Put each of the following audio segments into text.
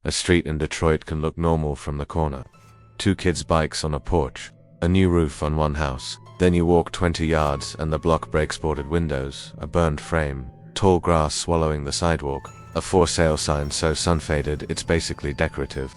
A street in Detroit can look normal from the corner. Two kids' bikes on a porch, a new roof on one house. Then you walk 20 yards and the block breaks boarded windows, a burned frame, tall grass swallowing the sidewalk, a for sale sign so sun-faded it's basically decorative.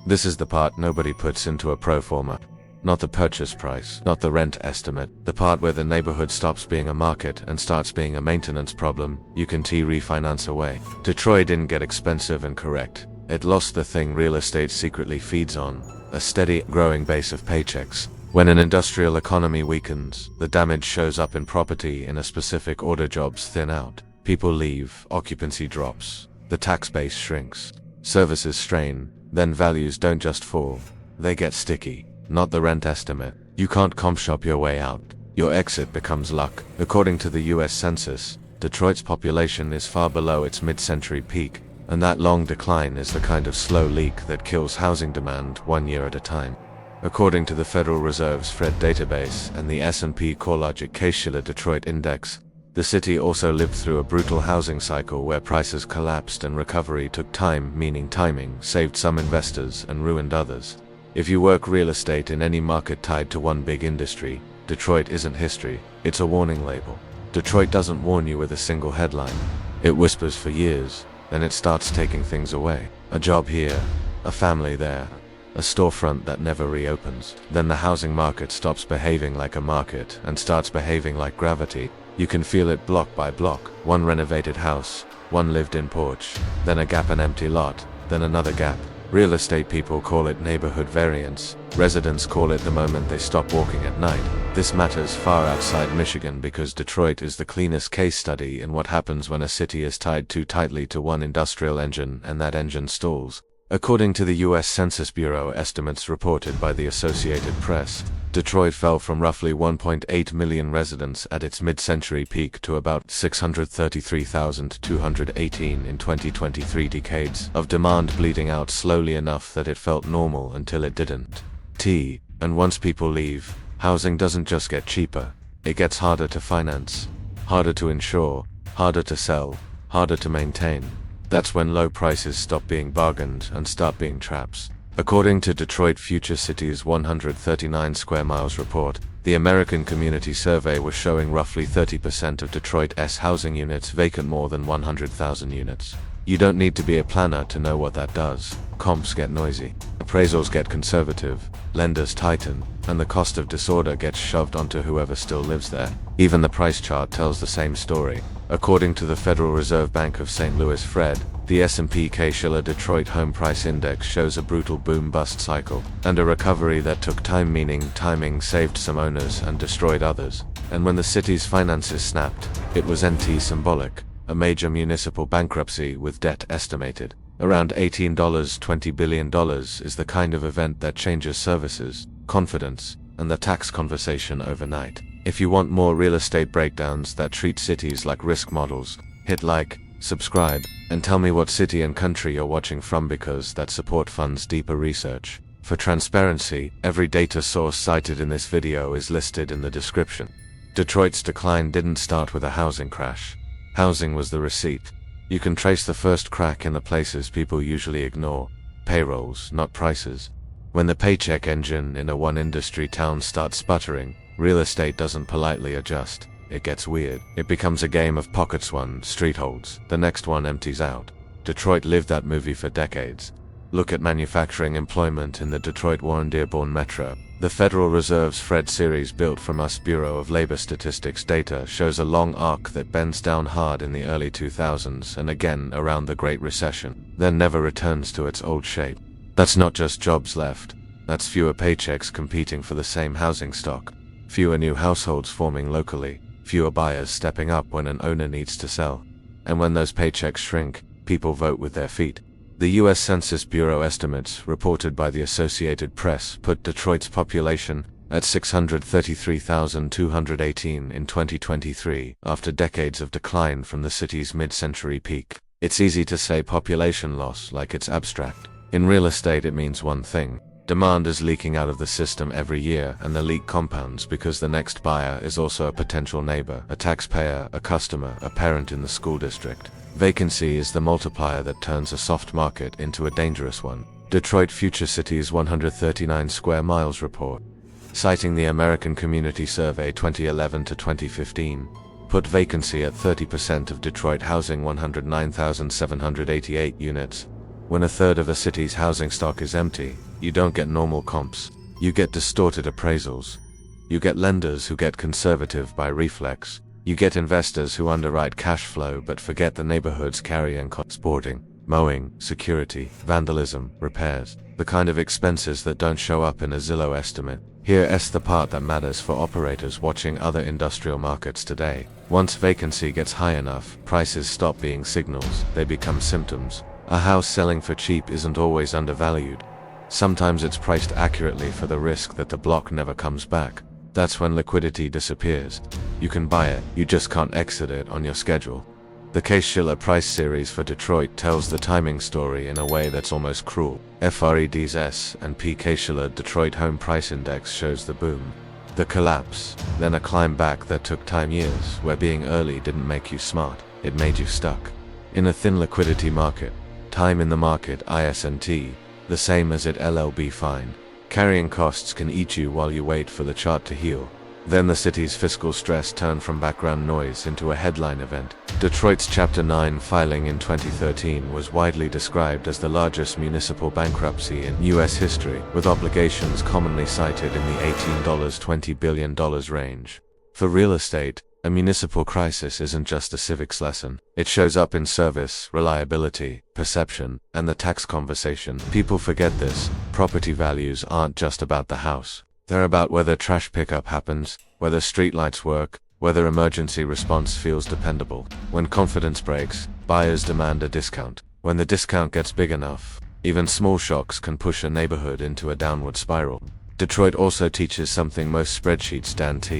This is the part nobody puts into a pro forma. Not the purchase price, not the rent estimate, the part where the neighborhood stops being a market and starts being a maintenance problem you can refinance away. Detroit didn't get expensive and correct. It lost the thing real estate secretly feeds on, a steady, growing base of paychecks. When an industrial economy weakens, the damage shows up in property in a specific order. Jobs thin out, people leave, occupancy drops, the tax base shrinks, services strain, then values don't just fall, they get sticky. Not the rent estimate. You can't comp shop your way out. Your exit becomes luck. According to the US Census, Detroit's population is far below its mid-century peak, and that long decline is the kind of slow leak that kills housing demand 1 year at a time. According to the Federal Reserve's Fred database and the S&P CoreLogic Case-Shiller Detroit Index, the city also lived through a brutal housing cycle where prices collapsed and recovery took time, meaning timing saved some investors and ruined others. If you work real estate in any market tied to one big industry, Detroit isn't history, it's a warning label. Detroit doesn't warn you with a single headline. It whispers for years, then it starts taking things away. A job here, a family there, a storefront that never reopens. Then the housing market stops behaving like a market and starts behaving like gravity. You can feel it block by block. One renovated house, one lived-in porch, then a gap, an empty lot, then another gap. Real estate people call it neighborhood variance. Residents call it the moment they stop walking at night. This matters far outside Michigan because Detroit is the cleanest case study in what happens when a city is tied too tightly to one industrial engine and that engine stalls. According to the US Census Bureau estimates reported by the Associated Press, Detroit fell from roughly 1.8 million residents at its mid-century peak to about 633,218 in 2023, decades of demand bleeding out slowly enough that it felt normal until it didn't. And once people leave, housing doesn't just get cheaper, it gets harder to finance, harder to insure, harder to sell, harder to maintain. That's when low prices stop being bargained and start being traps. According to Detroit Future City's 139 square miles report, the American Community Survey was showing roughly 30% of Detroit's housing units vacant more than 100,000 units. You don't need to be a planner to know what that does. Comps get noisy, appraisals get conservative, lenders tighten, and the cost of disorder gets shoved onto whoever still lives there. Even the price chart tells the same story. According to the Federal Reserve Bank of St. Louis Fred, the S&P Case-Shiller Detroit Home Price Index shows a brutal boom-bust cycle, and a recovery that took time, meaning timing saved some owners and destroyed others. And when the city's finances snapped, it was symbolic, a major municipal bankruptcy with debt estimated around $20 billion is the kind of event that changes services, confidence, and the tax conversation overnight. If you want more real estate breakdowns that treat cities like risk models, hit like, subscribe, and tell me what city and country you're watching from because that support funds deeper research. For transparency, every data source cited in this video is listed in the description. Detroit's decline didn't start with a housing crash. Housing was the receipt. You can trace the first crack in the places people usually ignore: payrolls, not prices. When the paycheck engine in a one-industry town starts sputtering, real estate doesn't politely adjust. It gets weird. It becomes a game of pockets. One street holds, the next one empties out. Detroit lived that movie for decades. Look at manufacturing employment in the Detroit-Warren-Dearborn metro. The Federal Reserve's Fred series built from US Bureau of Labor Statistics data shows a long arc that bends down hard in the early 2000s and again around the Great Recession, then never returns to its old shape. That's not just jobs left. That's fewer paychecks competing for the same housing stock, fewer new households forming locally, fewer buyers stepping up when an owner needs to sell. And when those paychecks shrink, people vote with their feet. The US Census Bureau estimates, reported by the Associated Press, put Detroit's population at 633,218 in 2023, after decades of decline from the city's mid-century peak. It's easy to say population loss like it's abstract. In real estate it means one thing: Demand is leaking out of the system every year, and the leak compounds because the next buyer is also a potential neighbor, a taxpayer, a customer, a parent in the school district. Vacancy is the multiplier that turns a soft market into a dangerous one. Detroit Future Cities 139 Square Miles Report, citing the American Community Survey 2011 to 2015, put vacancy at 30% of Detroit housing, 109,788 units. When a third of a city's housing stock is empty, you don't get normal comps. You get distorted appraisals. You get lenders who get conservative by reflex. You get investors who underwrite cash flow but forget the neighborhood's carrying costs: boarding, mowing, security, vandalism, repairs. The kind of expenses that don't show up in a Zillow estimate. Here's the part that matters for operators watching other industrial markets today. Once vacancy gets high enough, prices stop being signals, they become symptoms. A house selling for cheap isn't always undervalued. Sometimes it's priced accurately for the risk that the block never comes back. That's when liquidity disappears. You can buy it, you just can't exit it on your schedule. The Case-Shiller price series for Detroit tells the timing story in a way that's almost cruel. FRED's S&P Case-Shiller Detroit Home Price Index shows the boom, the collapse, then a climb back that took time, years, where being early didn't make you smart, it made you stuck. In a thin liquidity market, time in the market ISNT, the same as at LLB fine. Carrying costs can eat you while you wait for the chart to heal. Then the city's fiscal stress turned from background noise into a headline event. Detroit's Chapter 9 filing in 2013 was widely described as the largest municipal bankruptcy in U.S. history, with obligations commonly cited in the $18–20 billion range. For real estate, a municipal crisis isn't just a civics lesson. It shows up in service, reliability, perception, and the tax conversation. People forget this. Property values aren't just about the house. They're about whether trash pickup happens, whether streetlights work, whether emergency response feels dependable. When confidence breaks, buyers demand a discount. When the discount gets big enough, even small shocks can push a neighborhood into a downward spiral. Detroit also teaches something most spreadsheets don't.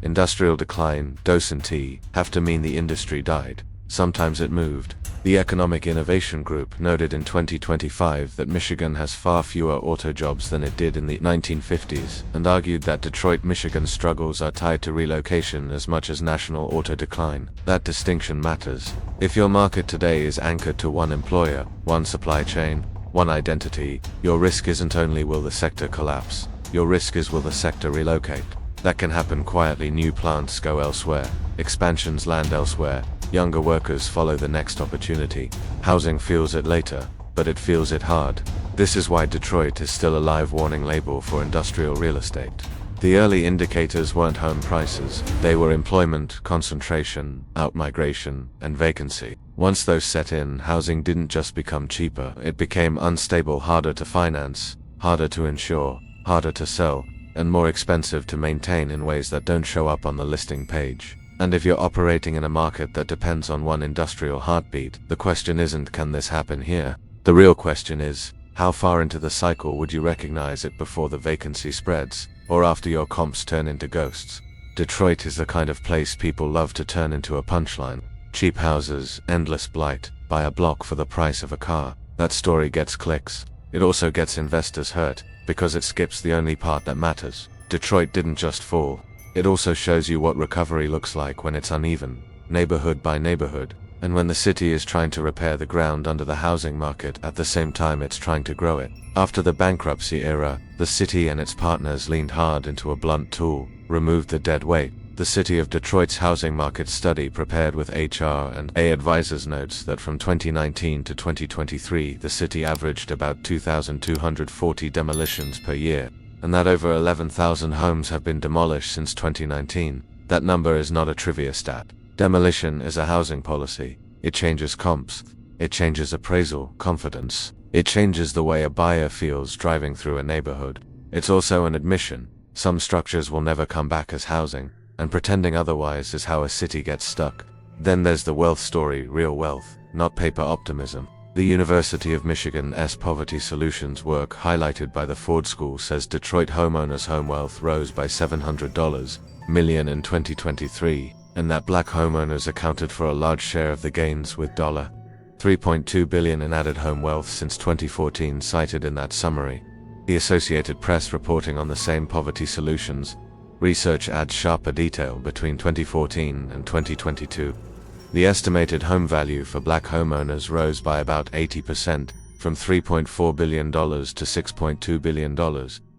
Industrial decline, doesn't have to mean the industry died. Sometimes it moved. The Economic Innovation Group noted in 2025 that Michigan has far fewer auto jobs than it did in the 1950s, and argued that Detroit, Michigan's struggles are tied to relocation as much as national auto decline. That distinction matters. If your market today is anchored to one employer, one supply chain, one identity, your risk isn't only will the sector collapse, your risk is will the sector relocate. That can happen quietly. New plants go elsewhere, expansions land elsewhere, younger workers follow the next opportunity. Housing feels it later, but it feels it hard. This is why Detroit is still a live warning label for industrial real estate. The early indicators weren't home prices, they were employment, concentration, outmigration, and vacancy. Once those set in, housing didn't just become cheaper, it became unstable, harder to finance, harder to insure, harder to sell, and more expensive to maintain in ways that don't show up on the listing page. And if you're operating in a market that depends on one industrial heartbeat, the question isn't, can this happen here? The real question is, how far into the cycle would you recognize it before the vacancy spreads, or after your comps turn into ghosts? Detroit is the kind of place people love to turn into a punchline. Cheap houses, endless blight, buy a block for the price of a car. That story gets clicks. It also gets investors hurt, because it skips the only part that matters. Detroit didn't just fall. It also shows you what recovery looks like when it's uneven, neighborhood by neighborhood, and when the city is trying to repair the ground under the housing market at the same time it's trying to grow it. After the bankruptcy era, the city and its partners leaned hard into a blunt tool, removed the dead weight. The City of Detroit's housing market study, prepared with HR&A advisors, notes that from 2019 to 2023, the city averaged about 2,240 demolitions per year, and that over 11,000 homes have been demolished since 2019. That number is not a trivia stat. Demolition is a housing policy. It changes comps. It changes appraisal, confidence. It changes the way a buyer feels driving through a neighborhood. It's also an admission. Some structures will never come back as housing, and pretending otherwise is how a city gets stuck. Then there's the wealth story, real wealth, not paper optimism. The University of Michigan's Poverty Solutions work, highlighted by the Ford School, says Detroit homeowners' home wealth rose by $700 million in 2023, and that black homeowners accounted for a large share of the gains, with $3.2 billion in added home wealth since 2014 cited in that summary. The Associated Press reporting on the same poverty solutions. Research adds sharper detail between 2014 and 2022. The estimated home value for black homeowners rose by about 80%, from $3.4 billion to $6.2 billion,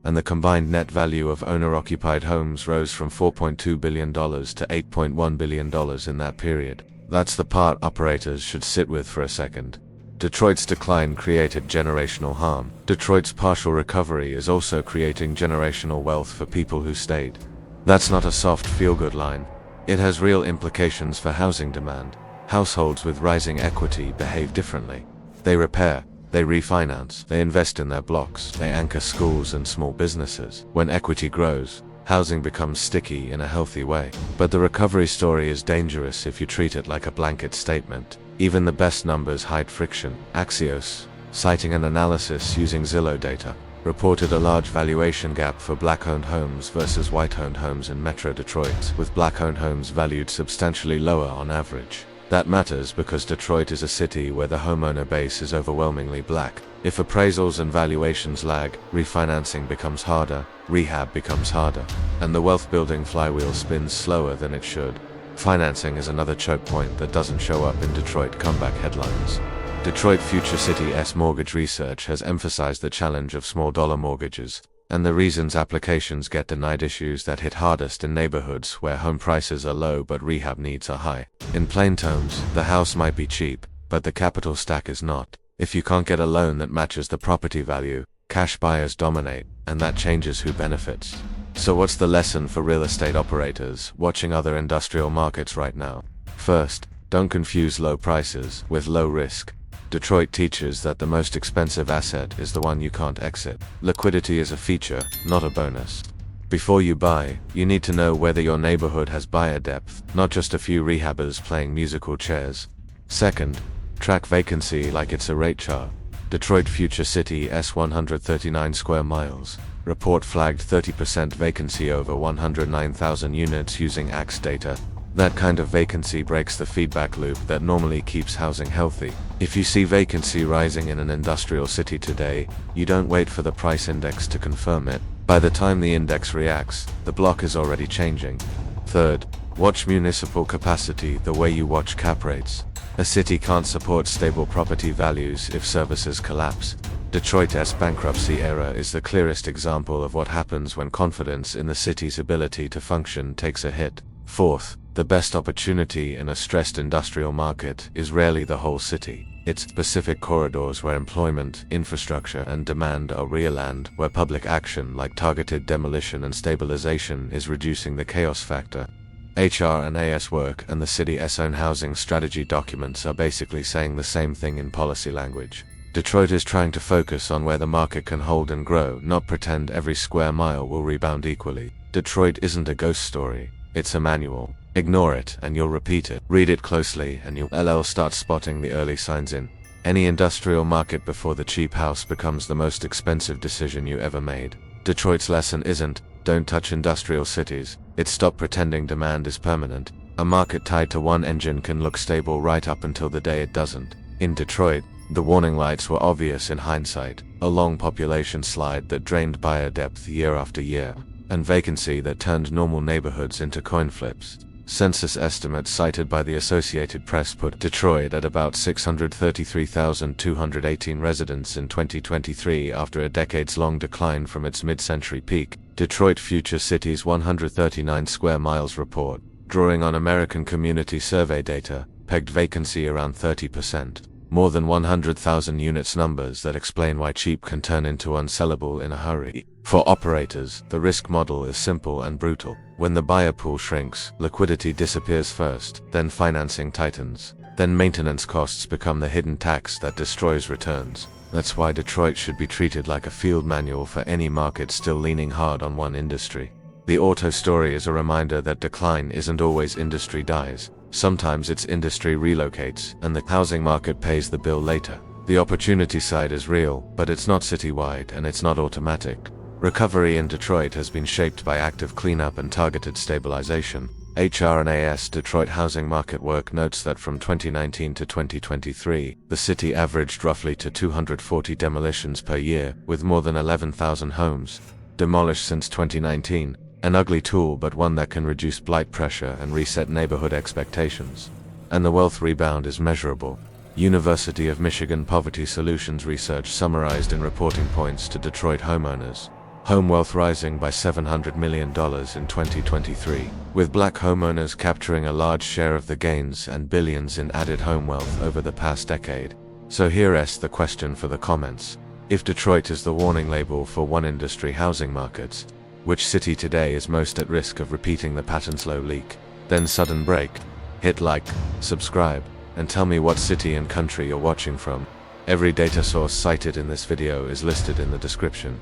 and the combined net value of owner-occupied homes rose from $4.2 billion to $8.1 billion in that period. That's the part operators should sit with for a second. Detroit's decline created generational harm. Detroit's partial recovery is also creating generational wealth for people who stayed. That's not a soft feel-good line. It has real implications for housing demand. Households with rising equity behave differently. They repair, they refinance, they invest in their blocks, they anchor schools and small businesses. When equity grows, housing becomes sticky in a healthy way. But the recovery story is dangerous if you treat it like a blanket statement. Even the best numbers hide friction. Axios, citing an analysis using Zillow data, reported a large valuation gap for black-owned homes versus white-owned homes in Metro Detroit, with black-owned homes valued substantially lower on average. That matters because Detroit is a city where the homeowner base is overwhelmingly black. If appraisals and valuations lag, refinancing becomes harder, rehab becomes harder, and the wealth-building flywheel spins slower than it should. Financing is another choke point that doesn't show up in Detroit comeback headlines. Detroit Future City's mortgage research has emphasized the challenge of small-dollar mortgages, and the reasons applications get denied, issues that hit hardest in neighborhoods where home prices are low but rehab needs are high. In plain terms, the house might be cheap, but the capital stack is not. If you can't get a loan that matches the property value, cash buyers dominate, and that changes who benefits. So what's the lesson for real estate operators watching other industrial markets right now? First, don't confuse low prices with low risk. Detroit teaches that the most expensive asset is the one you can't exit. Liquidity is a feature, not a bonus. Before you buy, you need to know whether your neighborhood has buyer depth, not just a few rehabbers playing musical chairs. Second, track vacancy like it's a rate chart. Detroit Future City's 139 square miles report flagged 30% vacancy over 109,000 units using AX data. That kind of vacancy breaks the feedback loop that normally keeps housing healthy. If you see vacancy rising in an industrial city today, you don't wait for the price index to confirm it. By the time the index reacts, the block is already changing. Third, watch municipal capacity the way you watch cap rates. A city can't support stable property values if services collapse. Detroit's bankruptcy era is the clearest example of what happens when confidence in the city's ability to function takes a hit. Fourth, the best opportunity in a stressed industrial market is rarely the whole city. It's specific corridors where employment, infrastructure, and demand are real, and where public action like targeted demolition and stabilization is reducing the chaos factor. HR&AS work and the city's own housing strategy documents are basically saying the same thing in policy language. Detroit is trying to focus on where the market can hold and grow, not pretend every square mile will rebound equally. Detroit isn't a ghost story, it's a manual. Ignore it and you'll repeat it. Read it closely and you'll start spotting the early signs in any industrial market before the cheap house becomes the most expensive decision you ever made. Detroit's lesson isn't, don't touch industrial cities, it's stop pretending demand is permanent. A market tied to one engine can look stable right up until the day it doesn't. In Detroit, the warning lights were obvious in hindsight: a long population slide that drained buyer depth year after year, and vacancy that turned normal neighborhoods into coin flips. Census estimates cited by the Associated Press put Detroit at about 633,218 residents in 2023 after a decades-long decline from its mid-century peak. Detroit Future City's 139 square miles report, drawing on American Community Survey data, pegged vacancy around 30%. More than 100,000 units, numbers that explain why cheap can turn into unsellable in a hurry. For operators, the risk model is simple and brutal. When the buyer pool shrinks, liquidity disappears first, then financing tightens. Then maintenance costs become the hidden tax that destroys returns. That's why Detroit should be treated like a field manual for any market still leaning hard on one industry. The auto story is a reminder that decline isn't always industry dies. Sometimes it's industry relocates, and the housing market pays the bill later. The opportunity side is real, but it's not citywide and it's not automatic. Recovery in Detroit has been shaped by active cleanup and targeted stabilization. HRNAS Detroit Housing Market Work notes that from 2019 to 2023, the city averaged roughly to 240 demolitions per year, with more than 11,000 homes demolished since 2019, an ugly tool but one that can reduce blight pressure and reset neighborhood expectations. And the wealth rebound is measurable. University of Michigan Poverty Solutions research summarized in reporting points to Detroit homeowners. Home wealth rising by $700 million in 2023, with black homeowners capturing a large share of the gains and billions in added home wealth over the past decade. So here's the question for the comments. If Detroit is the warning label for one industry housing markets, which city today is most at risk of repeating the pattern slow leak? Then sudden break. Hit like, subscribe, and tell me what city and country you're watching from. Every data source cited in this video is listed in the description.